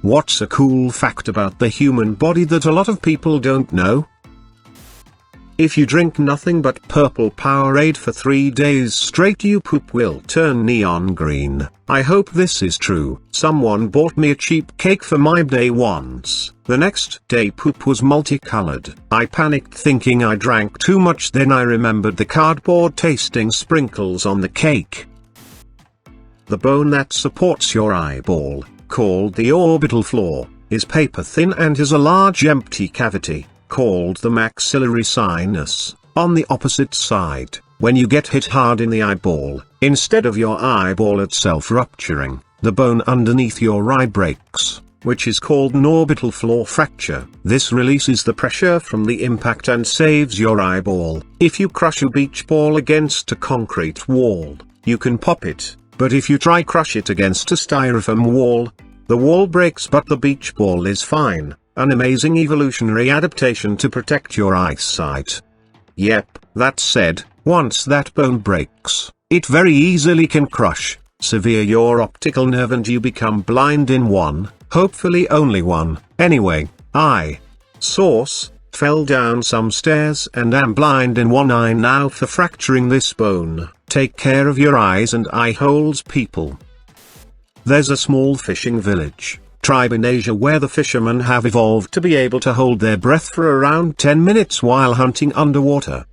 What's a cool fact about the human body that a lot of people don't know? If you drink nothing but purple Powerade for 3 days straight, your poop will turn neon green. I hope this is true. Someone bought me a cheap cake for my day once. The next day poop was multicolored. I panicked thinking I drank too much, then I remembered the cardboard tasting sprinkles on the cake. The bone that supports your eyeball, called the orbital floor, is paper thin and has a large empty cavity, called the maxillary sinus, on the opposite side. When you get hit hard in the eyeball, instead of your eyeball itself rupturing, the bone underneath your eye breaks, which is called an orbital floor fracture. This releases the pressure from the impact and saves your eyeball. If you crush a beach ball against a concrete wall, you can pop it, but if you try crush it against a styrofoam wall, the wall breaks but the beach ball is fine. An amazing evolutionary adaptation to protect your eyesight. Yep, that said, once that bone breaks, it very easily can crush, sever your optical nerve and you become blind in one, hopefully only one. Anyway, I fell down some stairs and am blind in one eye now for fracturing this bone. Take care of your eyes and eye holes, people. There's a small fishing village. Tribe in Asia where the fishermen have evolved to be able to hold their breath for around 10 minutes while hunting underwater.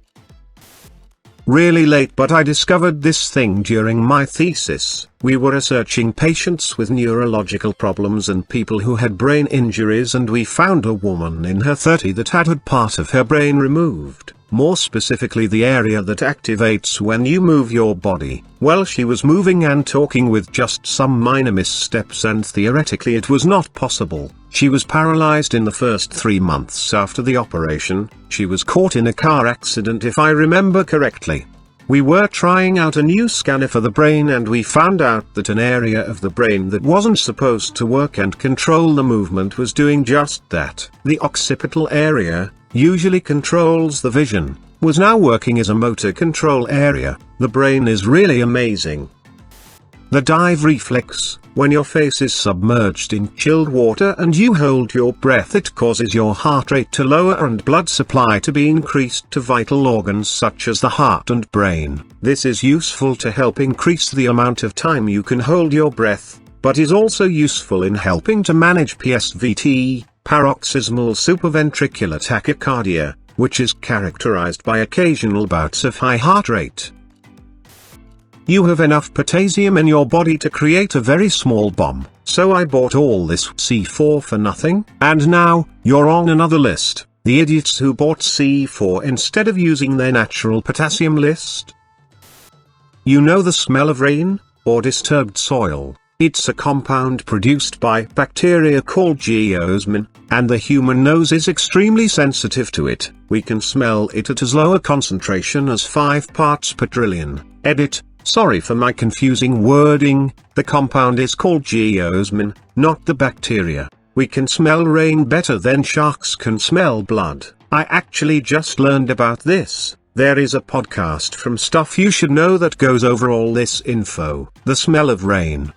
Really late, but I discovered this thing during my thesis. We were researching patients with neurological problems and people who had brain injuries, and we found a woman in her 30s that had part of her brain removed, more specifically the area that activates when you move your body. Well, she was moving and talking with just some minor missteps, and theoretically it was not possible. She was paralyzed in the first 3 months after the operation. She was caught in a car accident if I remember correctly. We were trying out a new scanner for the brain and we found out that an area of the brain that wasn't supposed to work and control the movement was doing just that. The occipital area, usually controls the vision, was now working as a motor control area. The brain is really amazing. The dive reflex, when your face is submerged in chilled water and you hold your breath, it causes your heart rate to lower and blood supply to be increased to vital organs such as the heart and brain. This is useful to help increase the amount of time you can hold your breath, but is also useful in helping to manage PSVT, paroxysmal supraventricular tachycardia, which is characterized by occasional bouts of high heart rate. You have enough potassium in your body to create a very small bomb, so I bought all this C4 for nothing. And now, you're on another list, the idiots who bought C4 instead of using their natural potassium list. You know the smell of rain, or disturbed soil? It's a compound produced by bacteria called geosmin, and the human nose is extremely sensitive to it. We can smell it at as low a concentration as 5 parts per trillion. Edit. Sorry for my confusing wording, the compound is called geosmin, not the bacteria. We can smell rain better than sharks can smell blood. I actually just learned about this. There is a podcast from Stuff You Should Know that goes over all this info. The smell of rain.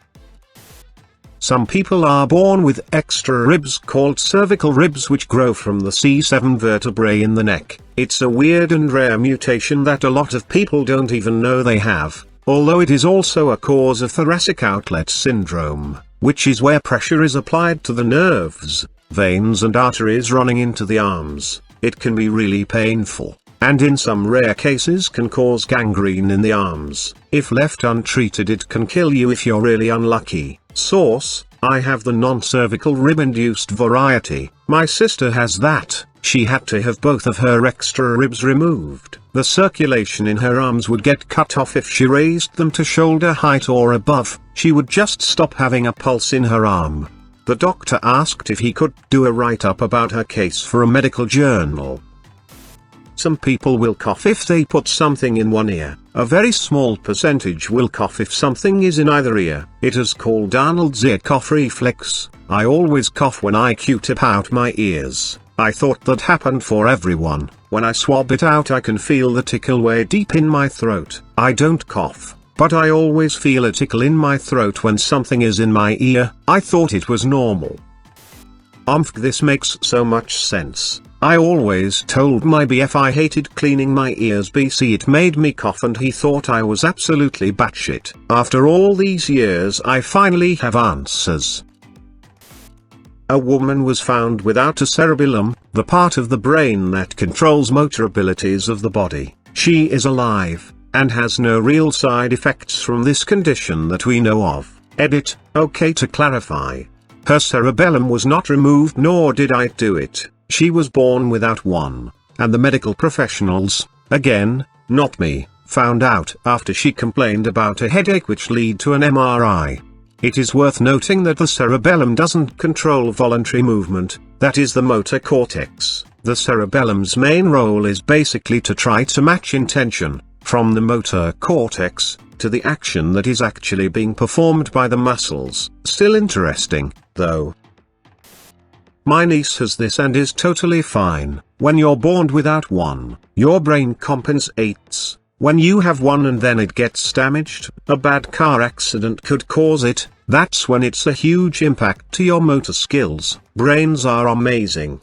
Some people are born with extra ribs called cervical ribs which grow from the C7 vertebrae in the neck. It's a weird and rare mutation that a lot of people don't even know they have. Although it is also a cause of thoracic outlet syndrome, which is where pressure is applied to the nerves, veins and arteries running into the arms. It can be really painful, and in some rare cases can cause gangrene in the arms. If left untreated, it can kill you if you're really unlucky. Source: I have the non-cervical rib-induced variety. My sister has that. She had to have both of her extra ribs removed. The circulation in her arms would get cut off if she raised them to shoulder height or above. She would just stop having a pulse in her arm. The doctor asked if he could do a write-up about her case for a medical journal. Some people will cough if they put something in one ear. A very small percentage will cough if something is in either ear. It is called Arnold's ear cough reflex. I always cough when I Q-tip out my ears. I thought that happened for everyone. When I swab it out I can feel the tickle way deep in my throat. I don't cough, but I always feel a tickle in my throat when something is in my ear. I thought it was normal. This makes so much sense. I always told my BF I hated cleaning my ears BC it made me cough and he thought I was absolutely batshit. After all these years I finally have answers. A woman was found without a cerebellum, the part of the brain that controls motor abilities of the body. She is alive, and has no real side effects from this condition that we know of. Edit, okay to clarify. Her cerebellum was not removed nor did I do it. She was born without one, and the medical professionals, again, not me, found out after she complained about a headache which led to an MRI. It is worth noting that the cerebellum doesn't control voluntary movement, that is the motor cortex. The cerebellum's main role is basically to try to match intention, from the motor cortex, to the action that is actually being performed by the muscles. Still interesting, though. My niece has this and is totally fine. When you're born without one, your brain compensates. When you have one and then it gets damaged, a bad car accident could cause it, that's when it's a huge impact to your motor skills. Brains are amazing.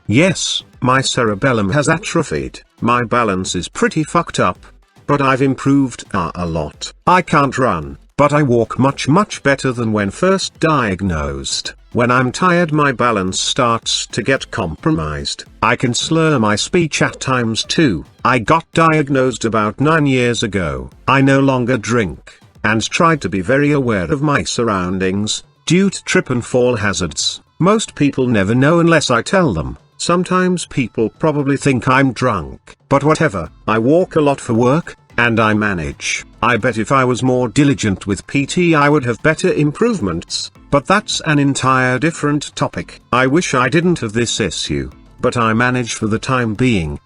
Yes, my cerebellum has atrophied, my balance is pretty fucked up. But I've improved a lot. I can't run, but I walk much better than when first diagnosed. When I'm tired my balance starts to get compromised. I can slur my speech at times too. I got diagnosed about 9 years ago. I no longer drink, and tried to be very aware of my surroundings, due to trip and fall hazards. Most people never know unless I tell them. Sometimes people probably think I'm drunk, but whatever, I walk a lot for work, and I manage. I bet if I was more diligent with PT I would have better improvements, but that's an entire different topic. I wish I didn't have this issue, but I manage for the time being.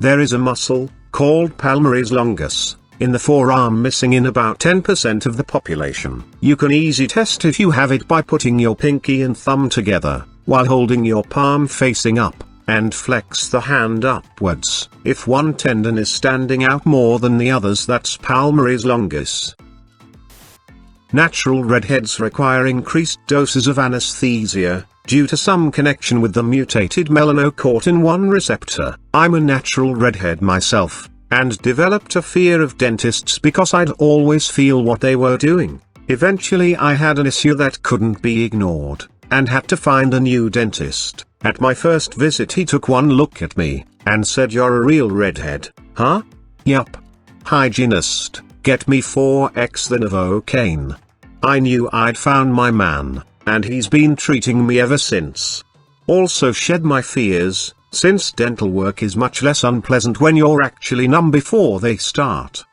There is a muscle, called palmaris longus, in the forearm missing in about 10% of the population. You can easily test if you have it by putting your pinky and thumb together, while holding your palm facing up, and flex the hand upwards. If one tendon is standing out more than the others that's palmaris longus. Natural redheads require increased doses of anesthesia, due to some connection with the mutated melanocortin 1 receptor. I'm a natural redhead myself, and developed a fear of dentists because I'd always feel what they were doing. Eventually I had an issue that couldn't be ignored, and had to find a new dentist. At my first visit he took one look at me, and said you're a real redhead. Huh? Yup. Hygienist, get me 4x the Novocaine. I knew I'd found my man, and he's been treating me ever since. Also shed my fears, since dental work is much less unpleasant when you're actually numb before they start.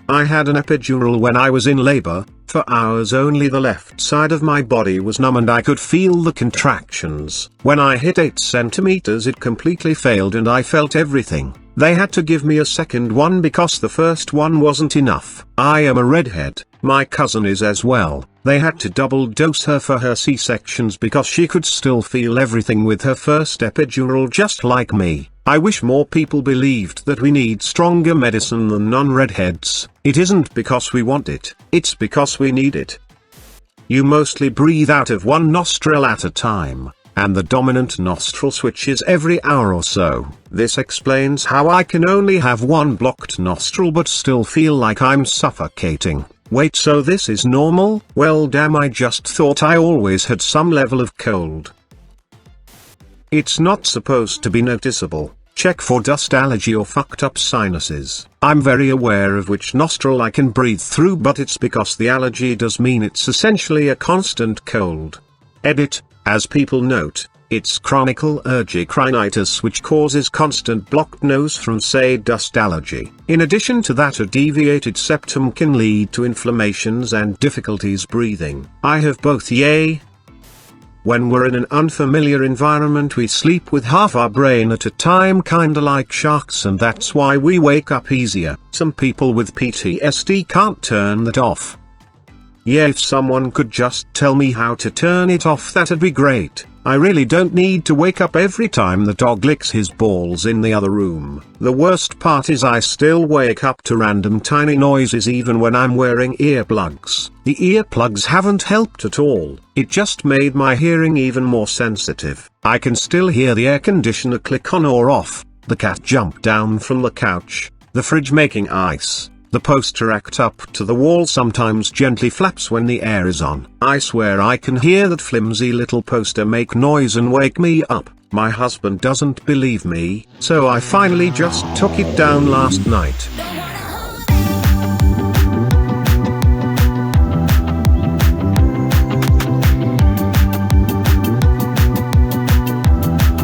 I had an epidural when I was in labor. For hours only the left side of my body was numb and I could feel the contractions. When I hit 8 centimeters it completely failed and I felt everything. They had to give me a second one because the first one wasn't enough. I am a redhead, my cousin is as well. They had to double dose her for her C-sections because she could still feel everything with her first epidural just like me. I wish more people believed that we need stronger medicine than non-redheads. It isn't because we want it, it's because we need it. You mostly breathe out of one nostril at a time, and the dominant nostril switches every hour or so. This explains how I can only have one blocked nostril but still feel like I'm suffocating. Wait, so this is normal? Well damn, I just thought I always had some level of cold. It's not supposed to be noticeable. Check for dust allergy or fucked up sinuses. I'm very aware of which nostril I can breathe through, but it's because the allergy does mean it's essentially a constant cold. Edit, as people note, it's chronic allergic rhinitis which causes constant blocked nose from say dust allergy. In addition to that, a deviated septum can lead to inflammations and difficulties breathing. I have both. Yay! When we're in an unfamiliar environment we sleep with half our brain at a time, kinda like sharks, and that's why we wake up easier. Some people with PTSD can't turn that off. Yeah, if someone could just tell me how to turn it off, that'd be great. I really don't need to wake up every time the dog licks his balls in the other room. The worst part is I still wake up to random tiny noises even when I'm wearing earplugs. The earplugs haven't helped at all. It just made my hearing even more sensitive. I can still hear the air conditioner click on or off, the cat jump down from the couch, the fridge making ice. The poster act up to the wall sometimes gently flaps when the air is on. I swear I can hear that flimsy little poster make noise and wake me up. My husband doesn't believe me, so I finally just took it down last night.